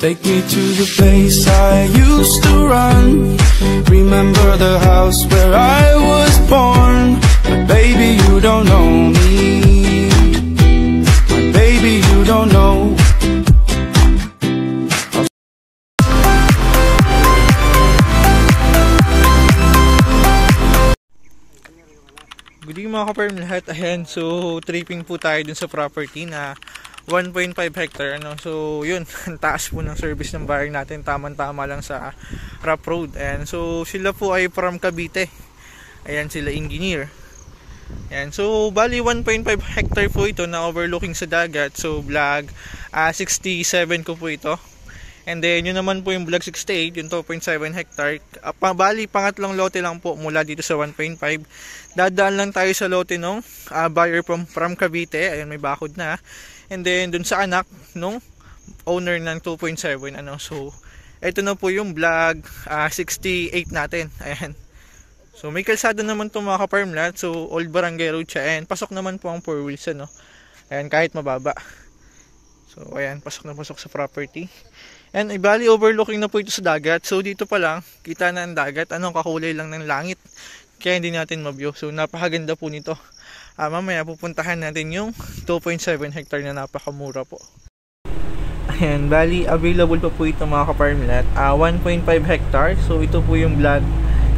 Take me to the place I used to run. Remember the house where I was born. But baby, you don't know me. My baby, you don't know. Good evening mga ka-farm lahat. Ayan, so tripping po tayo dun sa property na 1.5 hectare ano. So yun, ang taas po ng service ng buyer natin, tamang-tama lang sa rough road. Ayan, so sila po ay from Cavite. Ayan, sila engineer. Ayan, so bali 1.5 hectare po ito na overlooking sa dagat. So vlog 67 ko po ito. And then yun naman po yung vlog 68, yung 2.7 hectare. Bali pangatlong lote lang po mula dito sa 1.5. Dadaan lang tayo sa lote nung buyer from Cavite. Ayun, may bakod na. And then dun sa anak nung owner ng 2.7 ano. So ito na po yung vlog 68 natin. Ayan. So may kalsada naman itong mga ka-farm lot. So old barangay road siya. And pasok naman po ang 4 wheels ano. Ayan, kahit mababa. So ayan, pasok na pasok sa property. And ibali overlooking na po ito sa dagat. So dito pa lang kita na ang dagat. Anong kakulay lang ng langit. Kaya hindi natin ma-view. So napakaganda po nito. Mamaya pupuntahan natin yung 2.7 hectare na napakamura po. Ayan, bali available pa po ito mga ka-farm lot. 1.5 hectare. So ito po yung vlog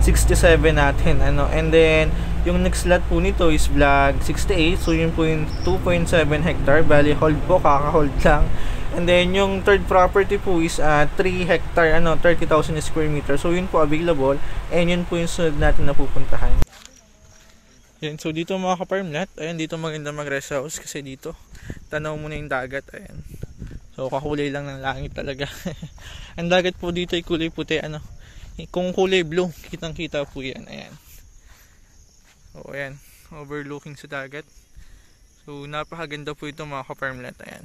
67 natin ano. And then yung next lot po nito is vlog 68. So yun po yung 2.7 hectare. Bali hold po, kaka-hold lang. And then yung third property po is 3 hectare ano, 30,000 square meter. So yun po available. And yun po yung sunod natin na pupuntahan. Ayan, so dito mga ka-farm lot, ayan, dito maganda mag-rest house kasi dito tanaw mo na yung dagat. Ayan. So kakulay lang ng langit talaga. Ang dagat po dito ay kulay puti ano. Kung kulay blue, kitang-kita po yan. Ayan. So ayan, overlooking sa dagat. So napakaganda po ito mga ka-farm lot. Ayan.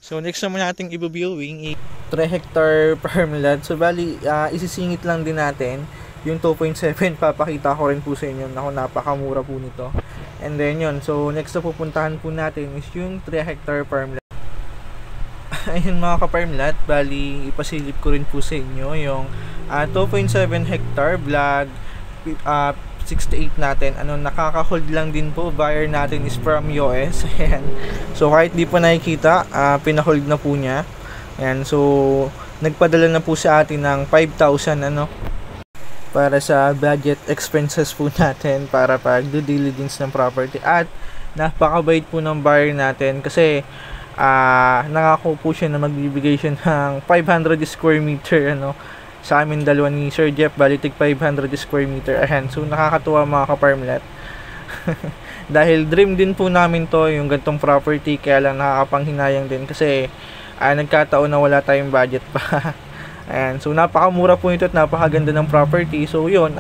So next naman nating i-viewing 3 hectare farm lot. So bali isisingit lang din natin yung 2.7. Papakita ko rin po sa inyo na napakamura po nito. And then yun, so next na pupuntahan po natin is yung 3 hectare farm lot. Ayun mga ka-farm lot, bali ipasilip ko rin po sa inyo yung 2.7 hectare vlog 68 natin. Ano, nakaka-hold lang din po. Buyer natin is from US. Ayan. So kahit di pa nakikita, pina-hold na po niya. Ayan, so nagpadala na po sa atin ng 5,000 ano para sa budget expenses po natin para pag due diligence ng property. At napakabait po ng buyer natin kasi nangako po siya na magbibigay siya ng 500 square meter ano sa amin dalawa ni Sir Jeff, balitig 500 square meter. Ayan, so nakakatuwa mga ka-farm lot. Dahil dream din po namin to yung gantong property, kaya lang nakakapanghinayang din kasi nagkataon na wala tayong budget pa. Ayan, so napakamura po ito at napakaganda ng property. So yun,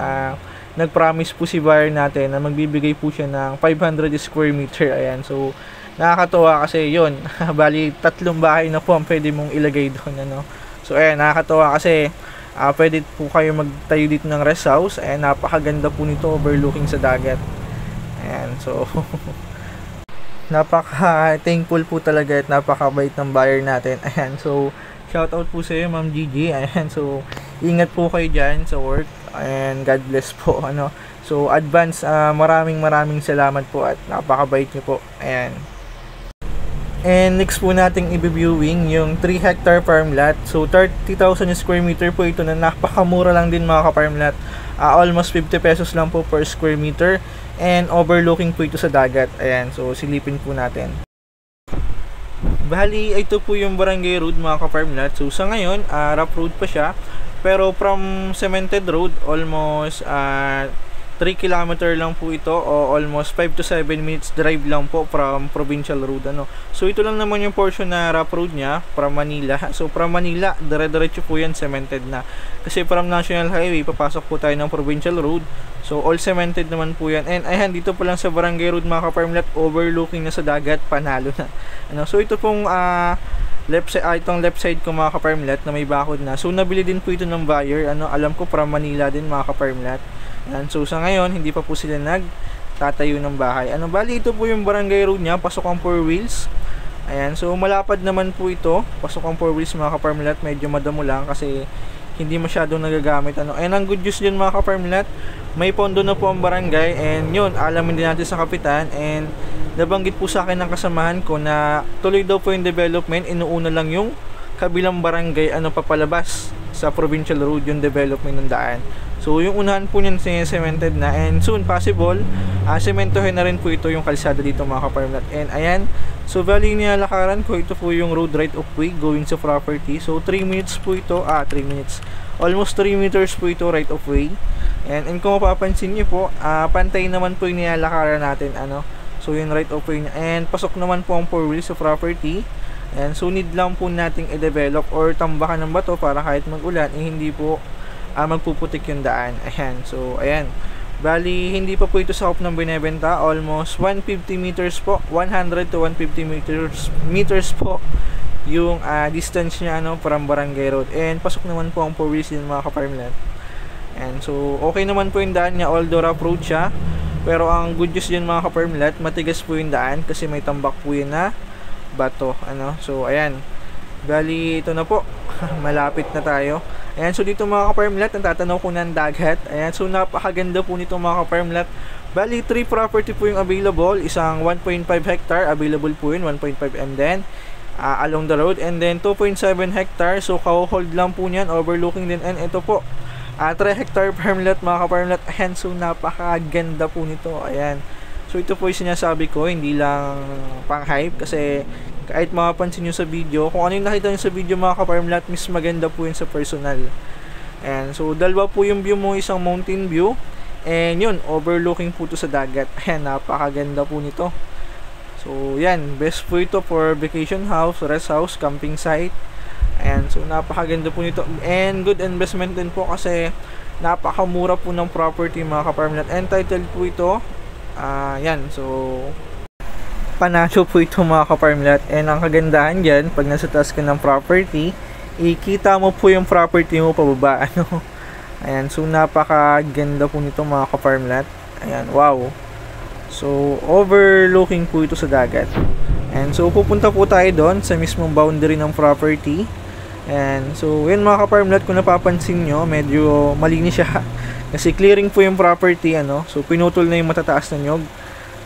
nag-promise po si buyer natin na magbibigay po siya ng 500 square meter. Ayan, so nakakatuwa kasi yun, bali 3 bahay na po ang pwede mong ilagay doon ano. So ayan, nakakatuwa kasi pwede po kayo magtayo dito ng rest house. Ayan, napakaganda po nito, overlooking sa dagat. Ayan, so napaka-thankful po talaga at napakabait ng buyer natin. Ayan, so shoutout po sa iyo Ma'am Gigi. Ayan, so ingat po kayo dyan sa work and God bless po ano. So advance maraming salamat po at napakabait niyo po. Ayan. And next po nating i-viewing yung 3 hectare farm lot. So 30,000 square meter po ito na napakamura lang din mga ka-farm lot. Almost 50 pesos lang po per square meter. And overlooking po ito sa dagat. Ayan, so silipin po natin. Bali, ito po yung barangay road mga ka-farm lot. So sa ngayon, rough road pa siya. Pero from cemented road, almost 3 kilometer lang po ito o almost 5 to 7 minutes drive lang po from provincial road ano. So ito lang naman yung portion na rough road niya from Manila. So from Manila, dire-diretso po yan cemented na. Kasi from National Highway, papasok po tayo ng provincial road. So all cemented naman po yan. And ayan, dito po lang sa barangay road mga ka-farm lot, overlooking na sa dagat, panalo na. Ano, so ito pong left side, itong left side ko mga ka-farm lot na may bakod na. So nabili din po ito ng buyer. Ano, alam ko from Manila din mga ka-farm lot. Yan, so sa ngayon hindi pa po sila nagtatayo ng bahay. Ano, bali ito po yung barangay road niya, pasok ang 4 wheels. Ayan, so malapad naman po ito. Pasok ang 4 wheels mga ka-farmlet, medyo madamo lang kasi hindi masyadong nagagamit ano. And ang good news din mga ka-farmlet, may pondo na po ang barangay, and yun, alamin din natin sa kapitan, and nabanggit po sa akin ng kasamahan ko na tuloy daw po yung development, inuuna lang yung kabilang barangay ano papalabas sa provincial road yung development ng daan. So yung unahan po niyan cemented na, and soon possible sementohin na rin po ito yung kalsada dito mga ka-farmlet. And ayan, so bali nilalakaran ko, ito po yung road right of way going sa property. So 3 minutes po ito, 3 minutes, almost 3 meters po ito right of way. And kung mapapansin niyo po, pantay naman po yung nilalakaran natin ano. So yung right of way niya, and pasok naman po ang 4 wheels sa property. And so need lang po nating i-develop or tambakan ng bato para kahit mag-ulan hindi po magpuputik yung daan. Ayan, so ayan, bali hindi pa po ito sakop ng binebenta, almost 150 meters po, 100 to 150 meters po yung distance niya ano from barangay road. And pasok naman po ang 4 wheels din mga ka-farmlet. And so okay naman po yung daan niya, although rough road siya, pero ang good news din mga ka-farmlet, matigas po yung daan kasi may tambak po yun na bato ano. So ayan, bali ito na po malapit na tayo. Ayan, so dito mga ka-farmlet, natatanaw ko ng dagat. Ayan, so napakaganda po nito mga ka-farmlet. Bali 3 property po yung available, isang 1.5 hectare available po yun, 1.5 m then along the road, and then 2.7 hectare, so ka-hold lang po niyan, overlooking din. And ito po 3 hectare farmlet mga ka-farmlet. Ayan, so napakaganda po nito. Ayan, so ito po yung sinasabi ko, hindi lang pang hype, kasi kahit mapapansin nyo sa video, kung ano yung nakita nyo sa video mga ka-farmlet, mas maganda po yun sa personal. And so dalawa po yung view mo, isang mountain view, and yun, overlooking po to sa dagat. Ayan, napakaganda po nito. So yan, best po ito for vacation house, rest house, camping site. Ayan, so napakaganda po nito, and good investment din po kasi napakamura po ng property mga ka-farmlet. And titled po ito. Yan, so panasyo po ito mga ka-farmlet. And ang kagandahan dyan, pag nasa taas ka ng property, ikita mo po yung property mo pababa ano. Ayan, so napakaganda po nito mga ka-farmlet. Ayan, wow. So overlooking po ito sa dagat. And so pupunta po tayo doon sa mismong boundary ng property. And so yun mga ka-farmlet, kung napapansin nyo, medyo malinis siya kasi clearing po yung property ano. So pinutol na yung matataas na nyog.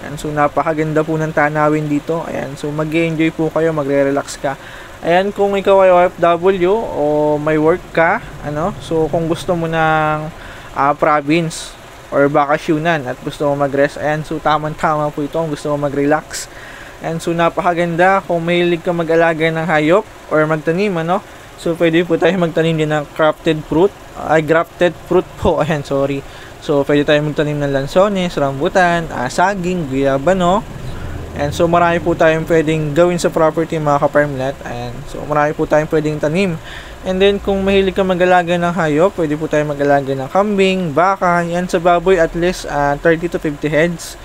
And so napakaganda po ng tanawin dito. Ayan, so mag-enjoy po kayo, magre-relax ka. Ayan, kung ikaw ay OFW o may work ka ano, so kung gusto mo ng province or bakasyonan at gusto mo mag-rest, ayan, so tamang-tama po ito kung gusto mo mag-relax. And so napakaganda kung mahilig ka mag-alaga ng hayop or magtanim ano. So pwede po tayo magtanim din ng grafted fruit po. Ayan, sorry. So pwede tayo magtanim ng lansones, rambutan, saging, guyaba no. And so marami po tayong pwedeng gawin sa property mga ka-farmlet. And so marami po tayong pwedeng tanim. And then kung mahilig ka mag-alaga ng hayop, pwede po tayong mag-alaga ng kambing, baka. Yan sa baboy, at least 30 to 50 heads.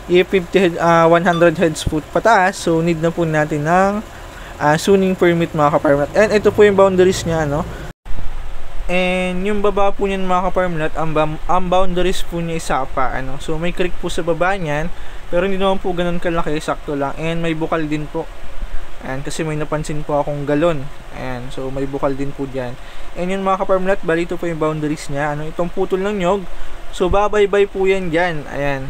If 100 heads po pataas, so need na po natin ng zoning permit mga ka-farmlet. And ito po yung boundaries niya no. And yung baba po niyan mga ka-farmlet, ang boundaries po niya isapa ano. So may creek po sa baba niyan, pero hindi naman po ganun kalaki, sakto lang. And may bukal din po. And kasi may napansin po akong galon. And so may bukal din po diyan. And yun mga ka-farmlet, bali ito po yung boundaries niya ano. Itong putol ng nyog, so babaybay po yan diyan. Ayan.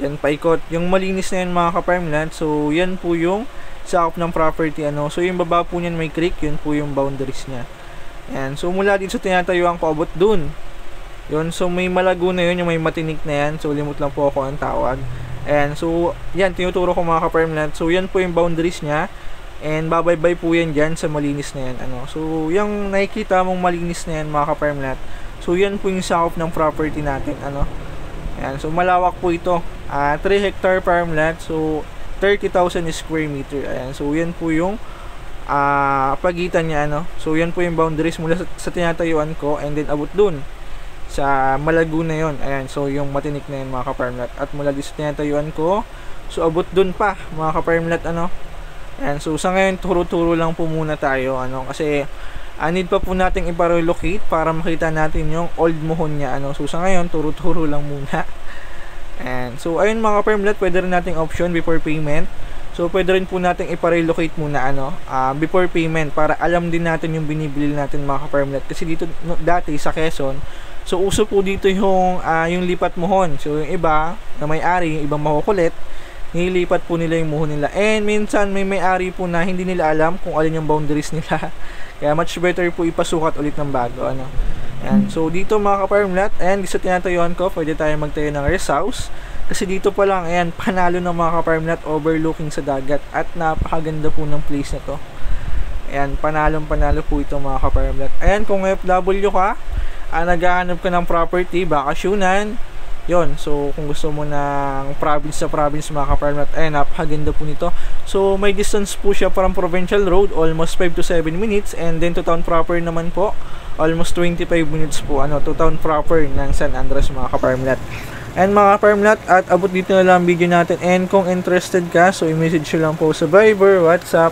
Yan paikot. Yung malinis na yan mga ka-farmlet, so yan po yung sakop ng property ano. So yung baba po niyan may creek, yun po yung boundaries niya. Yan, so mula dito sa tinatayuan ko abot dun. Yun, so may malago na yun, yung may matinik na yan. So limot lang po ako ang tawag. And so yan, tinuturo ko mga ka-farmlet. So yan po yung boundaries niya. And babaybay po yan dyan sa malinis na yan ano. So yung nakikita mong malinis na yan mga ka-farmlet, so yan po yung sakop ng property natin ano. Yan, so malawak po ito. 3 hectare farmland, so 30,000 square meter. Ayan, so yan po yung pagitan niya ano. So yan po yung boundaries mula sa tinatayuan ko, and then abot dun sa malago na yon. Ayan, so yung matinik na yun mga ka-farmlet. At mula dito sa tinatayuan ko, so abot dun pa mga ka-farmlet ano. Ayan, so sa ngayon turo-turo lang po muna tayo ano, kasi need pa po nating i-relocate para makita natin yung old mohon niya ano. So sa ngayon turo-turo lang muna. And so ayun mga ka-farmlet, pwede rin nating option before payment. So pwede rin po natin ipa-relocate muna before payment para alam din natin yung binibili natin mga ka-farmlet. Kasi dito dati sa Quezon, so uso po dito yung lipat mohon. So yung iba na may-ari, yung ibang makukulit, nilipat po nila yung muhon nila. And minsan may-ari po na hindi nila alam kung alin yung boundaries nila. Kaya much better po ipasukat ulit ng bago. Yan. So dito mga ka-farmlet, ayan, gusto tinatayuan ko, pwede tayo magtayo ng rest house. Kasi dito pa lang, ayan, panalo ng mga ka-farmlet, overlooking sa dagat. At napakaganda po ng place na to. Ayan, panalo po ito mga ka-farmlet. Ayan, kung FW ka, naghahanap ka ng property, bakasyonan, yon. So kung gusto mo ng province sa province mga ka-farmlet, ayan, napakaganda po nito. So may distance po siya from provincial road, almost 5 to 7 minutes. And then to town proper naman po, almost 25 minutes po to town proper ng San Andres mga ka-farmlet. And mga ka-farmlet, at abot dito na lang ang video natin. And kung interested ka, so i-message nyo lang po sa Viber, WhatsApp,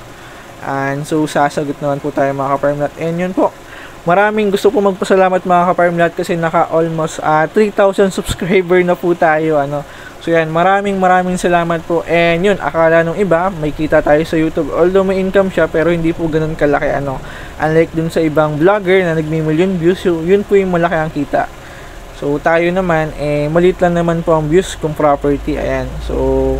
and so sasagot naman po tayo mga ka-farmlet. And yun po, maraming gusto po magpasalamat mga ka-farmlet kasi naka almost 3,000 subscriber na po tayo. So yan, maraming salamat po. And yun, akala nung iba may kita tayo sa YouTube, although may income siya pero hindi po ganun kalaki. Unlike dun sa ibang vlogger na nagmi-million views, so yun po yung malaki ang kita. So tayo naman maliit lang naman po ang views kung property. Ayan, so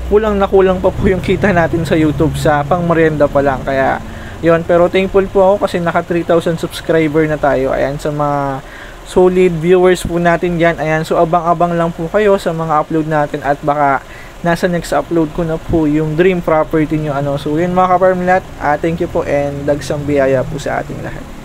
kulang pa po yung kita natin sa YouTube sa pang merienda pa lang. Kaya yun, pero thankful po ako kasi naka 3,000 subscriber na tayo. Ayan, sa mga solid viewers po natin dyan. Ayan, so abang-abang lang po kayo sa mga upload natin at baka nasa next upload ko na po yung dream property nyo. So yun mga ka-farmlet, thank you po and dagsang biyaya po sa ating lahat.